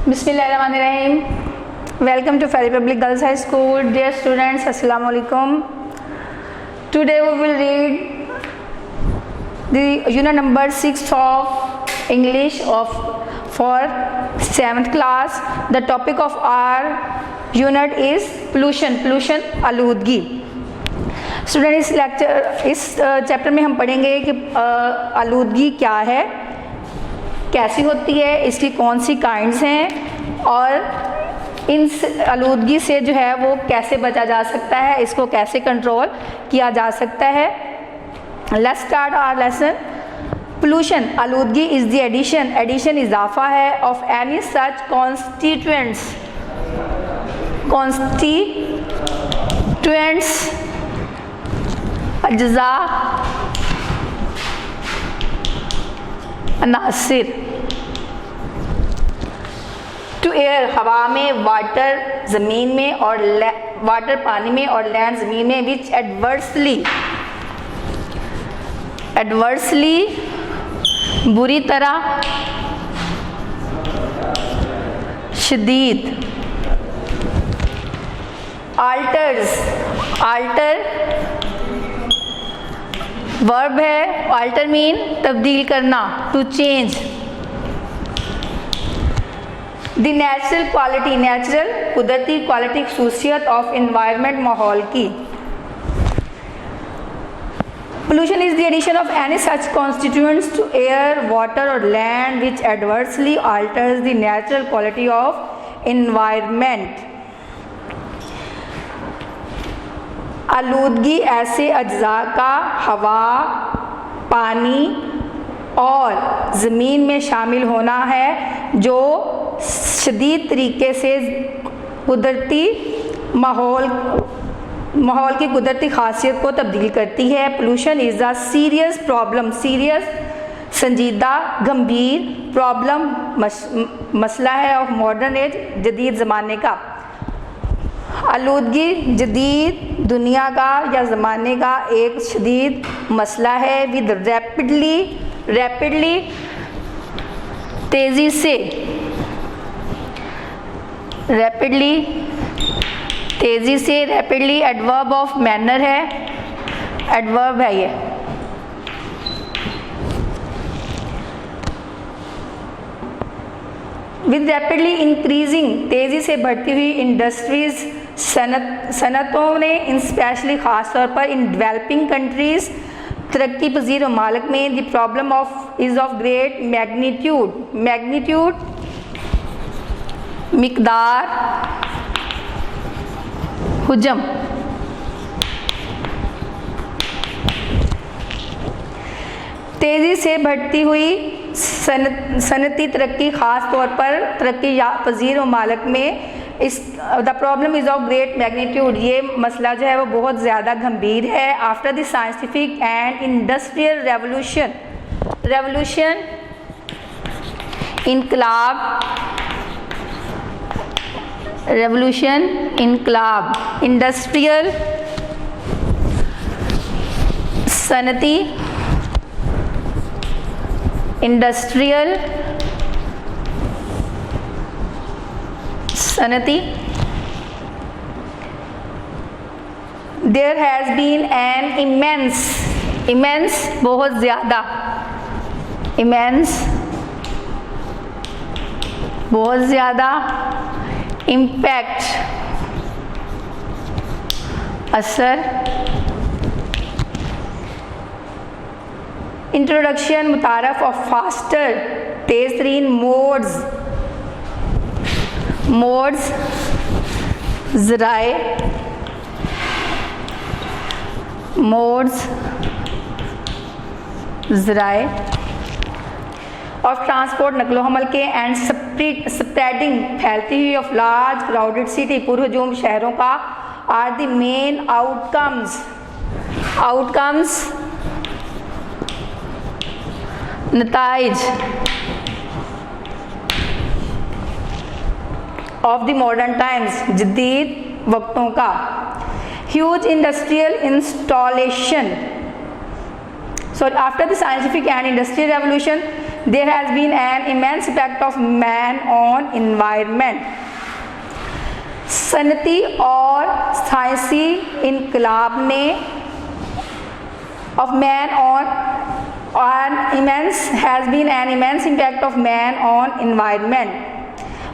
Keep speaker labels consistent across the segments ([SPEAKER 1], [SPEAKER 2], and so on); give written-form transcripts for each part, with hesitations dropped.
[SPEAKER 1] बिस्मिल्लाहिर्रहमानिर्रहीम। Welcome to फेरी public girls high school. Dear students, अस्सलाम वालेकुम। Today we will read the unit number 6 of English for 7th class. The topic of our unit is pollution, आलूदगी। Student, इस chapter में हम पढ़ेंगे कि आलूदगी क्या है, कैसी होती है, इसकी कौन सी काइंड्स हैं और इन आलूदगी से जो है वो कैसे बचा जा सकता है, इसको कैसे कंट्रोल किया जा सकता है। Let's start our lesson. Pollution, आलूदगी इज़ द एडिशन इजाफा है ऑफ एनी सच कॉन्स्टिट्यूएंट्स अज्जा अनासिर टू एयर, हवा में, वाटर ज़मीन में और वाटर पानी में और लैंड ज़मीन में, विच एडवर्सली बुरी तरह, शदीद, आल्टर वर्ब है, आल्टर मीन तब्दील करना, to change. The natural quality, natural कुदरती क्वालिटी, खसूसियत ऑफ इन्वायरमेंट, माहौल की। Pollution is the addition of any such constituents to air, water और land which adversely alters the natural quality of environment. आलूदगी ऐसे अज्जा का हवा, पानी और ज़मीन में शामिल होना है जो शदीद तरीके से कुदरती माहौल की कुदरती खासियत को तब्दील करती है। Pollution is a serious problem, संजीदा गंभीर प्रॉब्लम, मसला है ऑफ मॉडर्न एज, जदीद ज़माने का। आलूदगी जदीद दुनिया का या ज़माने का एक शदीद मसला है। विद रैपिडली तेज़ी से, रैपिडली एडवर्ब ऑफ मैनर है, एडवर्ब है ये। विद रैपिडली इंक्रीजिंग, तेज़ी से बढ़ती हुई इंडस्ट्रीज़, सनतों ने, इन स्पेशली ख़ास तौर पर इन डेवलपिंग कंट्रीज़, तरक्की पजीर ममालिक में। The problem is of great magnitude मिकदार, हुजम। तेज़ी से बढ़ती हुई सनती तरक्की, ख़ास तौर पर तरक्की पजीर ममालिक में। इस the problem is of great magnitude, ये मसला जो है वो बहुत ज़्यादा गंभीर है। After the scientific and industrial revolution, इनकलाब, industrial, सनती, there has been an immense बहुत ज़्यादा, impact असर। इंट्रोडक्शन, मुतारफ ऑफ फास्टर, तेज़ तरीन मोड्स, ज़राए, ऑफ ट्रांसपोर्ट, नकलो हमल के, एंड स्प्रेडिंग, फैलती हुई, ऑफ लार्ज क्राउडेड सिटी, पुरहजूम शहरों का, आर द मेन आउटकम्स नताइज ऑफ द मॉडर्न टाइम्स, जदीद वक्तों का। Huge industrial installation, So after the scientific and industrial revolution, there has been an immense impact of man on environment. सनती और साइंसी इनकलाब ने of man on immense has been an immense impact of man on environment.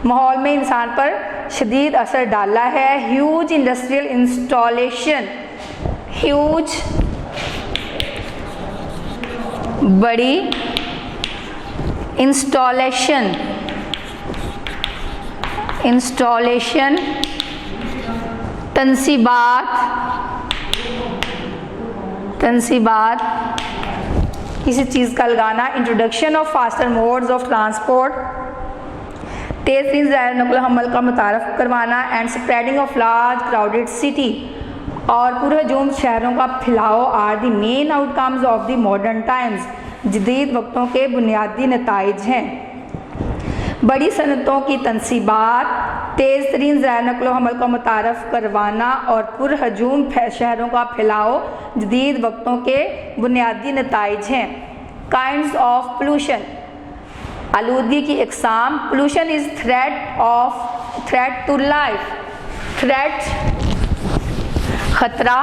[SPEAKER 1] माहौल में इंसान पर शदीद असर डाला है. ह्यूज इंडस्ट्रियल इंस्टॉलेशन, ह्यूज बड़ी इंस्टॉलेशन तनसीबात किसी चीज़ का लगाना. Introduction of faster modes of transport, तेज़ तरीन ज़राए नक़्ल हमल का मुतारफ़ करवाना. And spreading of large crowded city, और पुरहजूम शहरों का फैलाव are the main outcomes of the modern times, जदीद वक्तों के बुनियादी नताइज हैं. बड़ी सनतों की तनसीबात, तेज़ तरीन ज़राए नक़्ल हमल का मुतारफ़ करवाना और पुरहजूम शहरों का फैलाव जदीद वक्तों के बुनियादी नताइज हैं. काइंड्स ऑफ पोल्यूशन, आलूदगी की इकसाम. Pollution is threat to life, threat खतरा,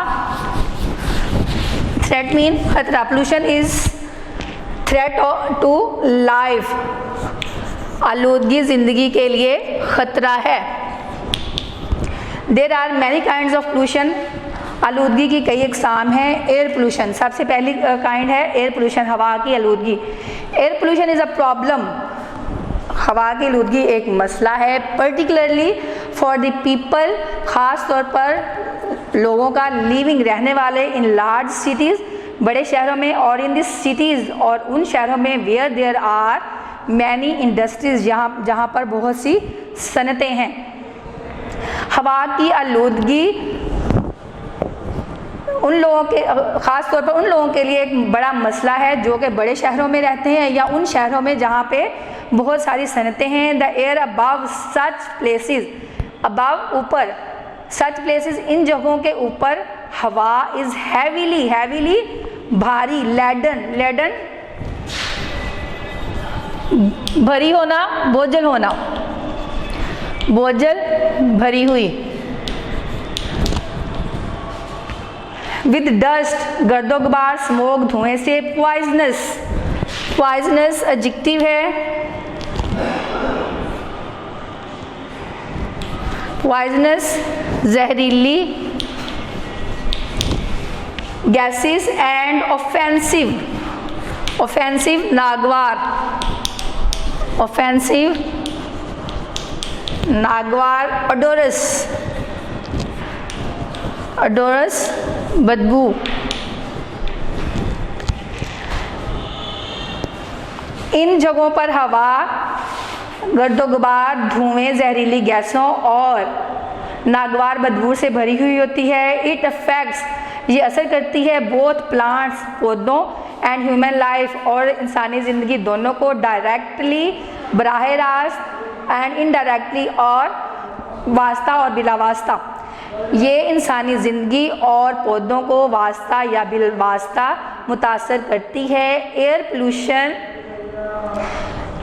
[SPEAKER 1] थ्रेट मीन खतरा. Pollution is threat to life, आलूदगी ज़िंदगी के लिए ख़तरा है. There are many kinds of pollution, आलूदगी की कई इकसाम हैं. एयर पोल्यूशन सबसे पहली काइंड है एयर पोल्यूशन, हवा की आलूदगी. Air pollution is a problem, हवा की आलूदगी एक मसला है. पर्टिकुलरली फॉर द पीपल, ख़ास तौर पर लोगों का लिविंग रहने वाले इन लार्ज सिटीज़, बड़े शहरों में, और इन दिस सिटीज़, और उन शहरों में where there are many industries, जहाँ पर बहुत सी सनतें हैं. हवा की आलूदगी उन लोगों के, ख़ास तौर पर उन लोगों के लिए एक बड़ा मसला है जो कि बड़े शहरों में रहते हैं या उन शहरों में जहाँ पे बहुत सारी सनतें हैं. The air above such places, above ऊपर, सच प्लेसेस इन जगहों के ऊपर हवा इज़ हैवीली भारी, लेडन भरी होना, बोझल होना, बोझल भरी हुई. विद डस्ट, गर्दो गुबार, स्मोक धुएं से. पॉइजनस एडजेक्टिव है, पॉइजनस जहरीली. गैसेस एंड ऑफेंसिव नागवार, अडोरस बदबू. इन जगहों पर हवा गर्दो गुबार, धुएं, जहरीली गैसों और नागवार बदबू से भरी हुई होती है. इट अफेक्ट्स, ये असर करती है बोथ प्लांट्स, पौधों, एंड ह्यूमन लाइफ, और इंसानी ज़िंदगी दोनों को. डायरेक्टली, बराह रास्त, एंड इनडायरेक्टली, और वास्ता और बिला वास्ता. ये इंसानी ज़िंदगी और पौधों को वास्ता या बिल वास्ता मुतासर करती है. Air pollution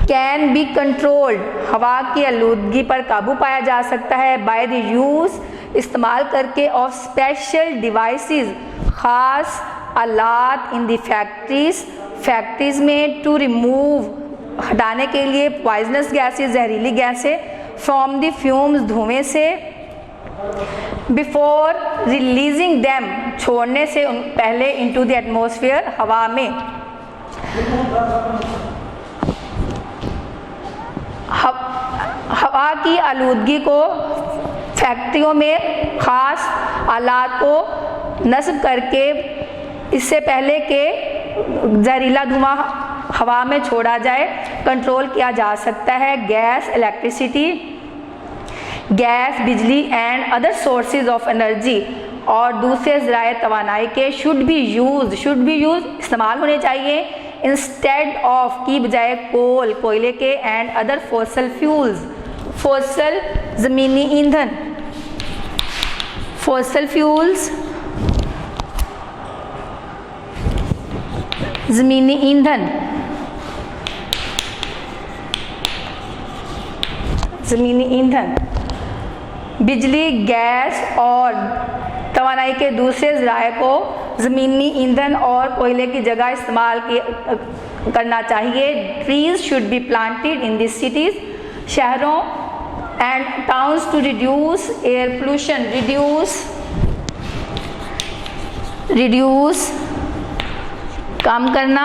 [SPEAKER 1] can be controlled, हवा की आलूदगी पर काबू पाया जा सकता है. बाय द यूज़, इस्तेमाल करके, ऑफ स्पेशल डिवाइसेस, ख़ास आलात. इन द फैक्ट्रीज़ में. टू रिमूव, हटाने के लिए. पॉइजनस गैसेस, जहरीली गैसें. फ्रॉम द फ्यूम्स, धुएं से. बिफोर रिलीजिंग दैम, छोड़ने से पहले. इनटू द एटमॉस्फेयर, हवा में. हवा की आलूदगी को फैक्ट्रियों में ख़ास आलात को नस्ब करके, इससे पहले कि जहरीला धुआं हवा में छोड़ा जाए, कंट्रोल किया जा सकता है. गैस, इलेक्ट्रिसिटी, गैस, बिजली and other sources of energy, और दूसरे ज़राए तवानाई के. शुड बी यूज, इस्तेमाल होने चाहिए. इंस्टेड ऑफ, की बजाय कोल, कोयले के. And other fossil fuels, fossil ज़मीनी ईंधन, फॉसल फ्यूल्स ज़मीनी ईंधन. ज़मीनी ईंधन, बिजली, गैस और तवानाई के दूसरे ज़राए को ज़मीनी ईंधन और कोयले की जगह इस्तेमाल करना चाहिए। Trees should be planted in this cities, शहरों and towns to reduce air pollution, reduce कम करना।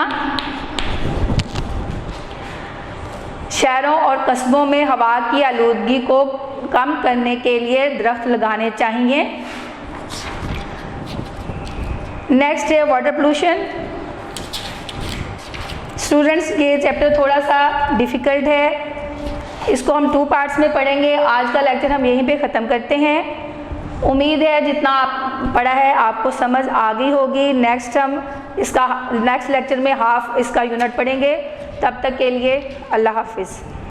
[SPEAKER 1] शहरों और कस्बों में हवा की आलूदगी को कम करने के लिए दरख्त लगाने चाहिए। नेक्स्ट है वाटर पोल्यूशन। स्टूडेंट्स, ये चैप्टर थोड़ा सा डिफ़िकल्ट है, इसको हम 2 पार्ट्स में पढ़ेंगे। आज का लेक्चर हम यहीं पे ख़त्म करते हैं। उम्मीद है जितना आप पढ़ा है आपको समझ आ गई होगी। नेक्स्ट लेक्चर में हाफ इसका यूनिट पढ़ेंगे। तब तक के लिए अल्लाह हाफिज़।